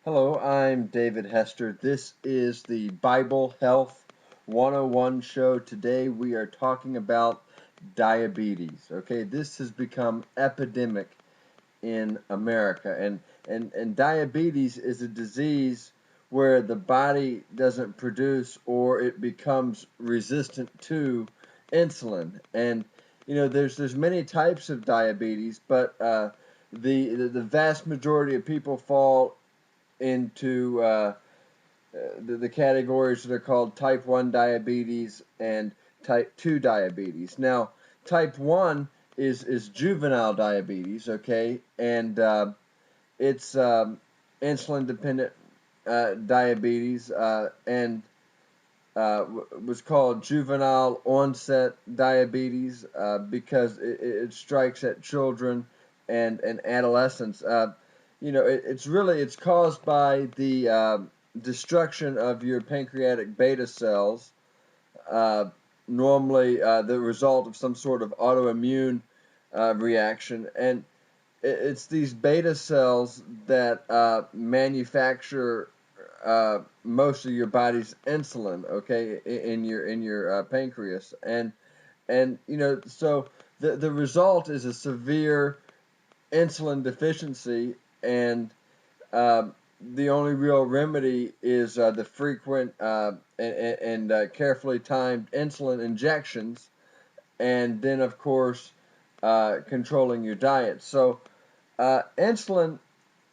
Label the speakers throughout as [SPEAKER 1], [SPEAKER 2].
[SPEAKER 1] Hello, I'm David Hester. This is the Bible Health 101 show. Today we are talking about diabetes. Okay, this has become epidemic in America, and diabetes is a disease where the body doesn't produce or it becomes resistant to insulin. And there's many types of diabetes, but the vast majority of people fall into the categories that are called type 1 diabetes and type 2 diabetes. Now, type 1 is juvenile diabetes, okay, and it's insulin dependent diabetes and was called juvenile onset diabetes because it strikes at children and adolescents. It's caused by the destruction of your pancreatic beta cells, uh, normally the result of some sort of autoimmune reaction, and it's these beta cells that manufacture most of your body's insulin, okay, in your pancreas, and so the result is a severe insulin deficiency, and uh, the only real remedy is the frequent and carefully timed insulin injections, and then of course controlling your diet. So insulin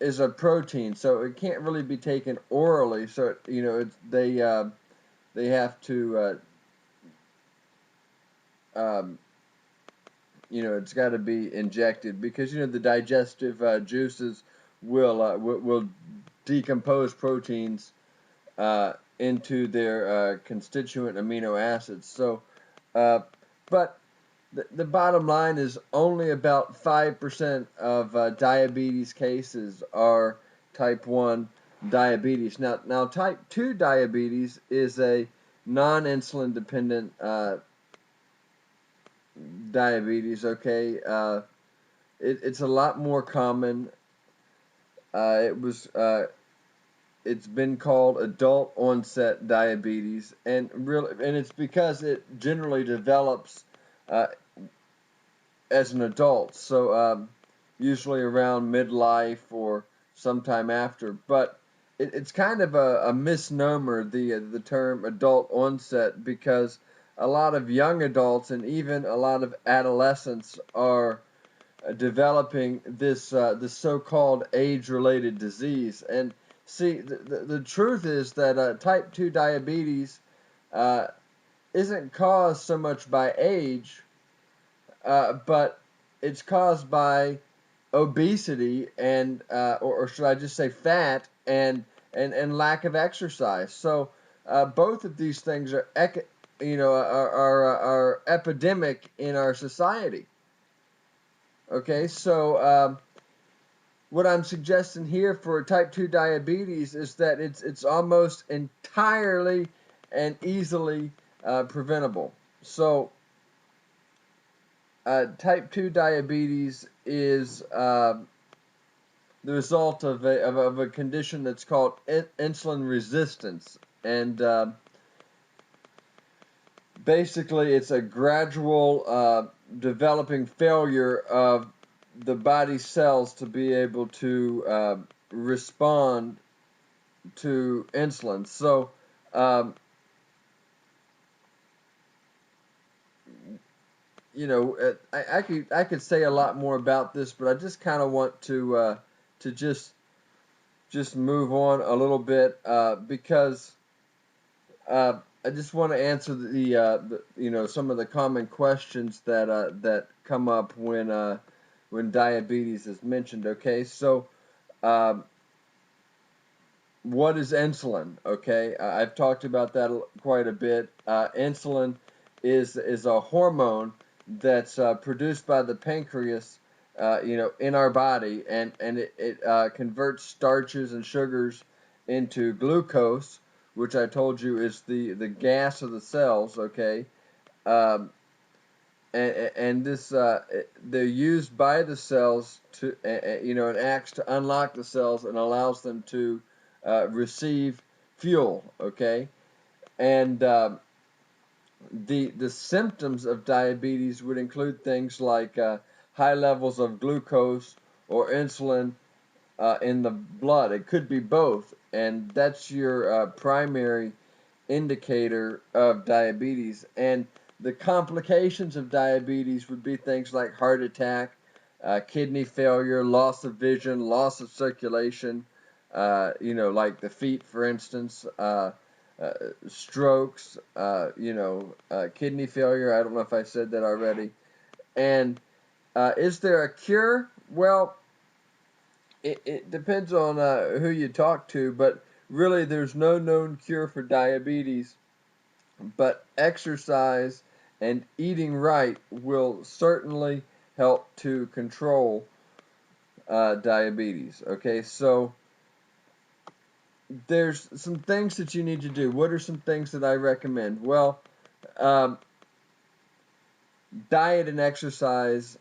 [SPEAKER 1] is a protein, so it can't really be taken orally. So they have to um, it's got to be injected because the digestive juices will decompose proteins into their constituent amino acids. So, uh, but the bottom line is only about 5% of diabetes cases are type 1 diabetes. Now type 2 diabetes is a non-insulin dependent diabetes, okay? It's a lot more common. It's been called adult onset diabetes, and it's because it generally develops uh, as an adult, so usually around midlife or sometime after. But it's kind of a misnomer, the term adult onset, because a lot of young adults and even a lot of adolescents are developing this so-called age-related disease. And see, the truth is that type 2 diabetes uh, isn't caused so much by age, but it's caused by obesity and or should I just say fat and lack of exercise. So both of these things are epidemic in our society. Okay, so what I'm suggesting here for type 2 diabetes is that it's almost entirely and easily preventable. So type 2 diabetes is the result of a condition that's called insulin resistance. And basically, it's a gradual developing failure of the body cells to be able to respond to insulin. So, um, I could say a lot more about this, but I just kind of want to just move on a little bit because I just want to answer some of the common questions that come up when diabetes is mentioned. Okay, so um, what is insulin? Okay, I've talked about that quite a bit. Insulin is a hormone that's produced by the pancreas, in our body, and it converts starches and sugars into glucose, which I told you is the gas of the cells. Okay, um, and this they're used by the cells to and acts to unlock the cells and allows them to receive fuel, okay? And the symptoms of diabetes would include things like high levels of glucose or insulin in the blood. It could be both, and that's your primary indicator of diabetes. And the complications of diabetes would be things like heart attack, kidney failure, loss of vision, loss of circulation, like the feet, for instance, uh, strokes, kidney failure. I don't know if I said that already. And is there a cure? Well, it depends on who you talk to, but really there's no known cure for diabetes. But exercise and eating right will certainly help to control diabetes. Okay, so there's some things that you need to do. What are some things that I recommend? Well, um, diet and exercise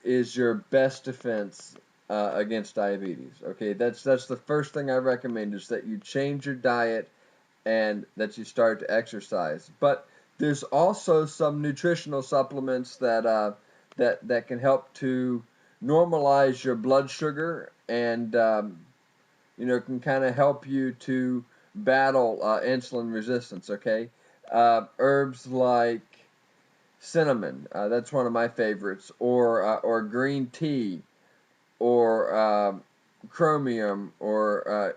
[SPEAKER 1] is your best defense against diabetes. Okay, that's the first thing I recommend is that you change your diet and that you start to exercise. But there's also some nutritional supplements that can help to normalize your blood sugar and can kind of help you to battle insulin resistance. Okay, herbs like cinnamon, that's one of my favorites, or green tea, or chromium, or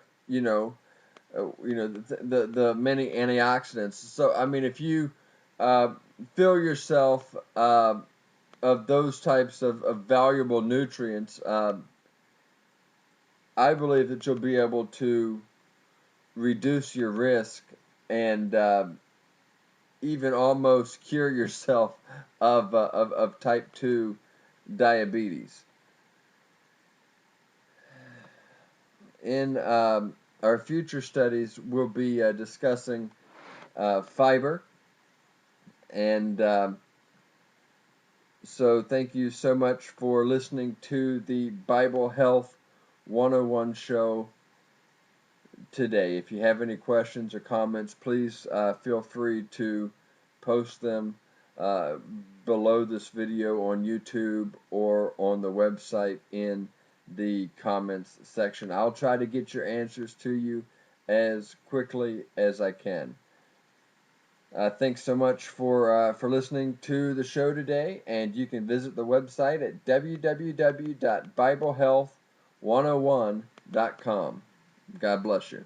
[SPEAKER 1] the many antioxidants. So I mean, if you uh, fill yourself of those types of valuable nutrients, I believe that you'll be able to reduce your risk and even almost cure yourself of type 2 diabetes. In our future studies, we'll be discussing fiber. And so thank you so much for listening to the Bible Health 101 show today. If you have any questions or comments, please feel free to post them uh, below this video on YouTube or on the website in the comments section. I'll try to get your answers to you as quickly as I can. Thanks so much for listening to the show today, and you can visit the website at www.biblehealth101.com. God bless you.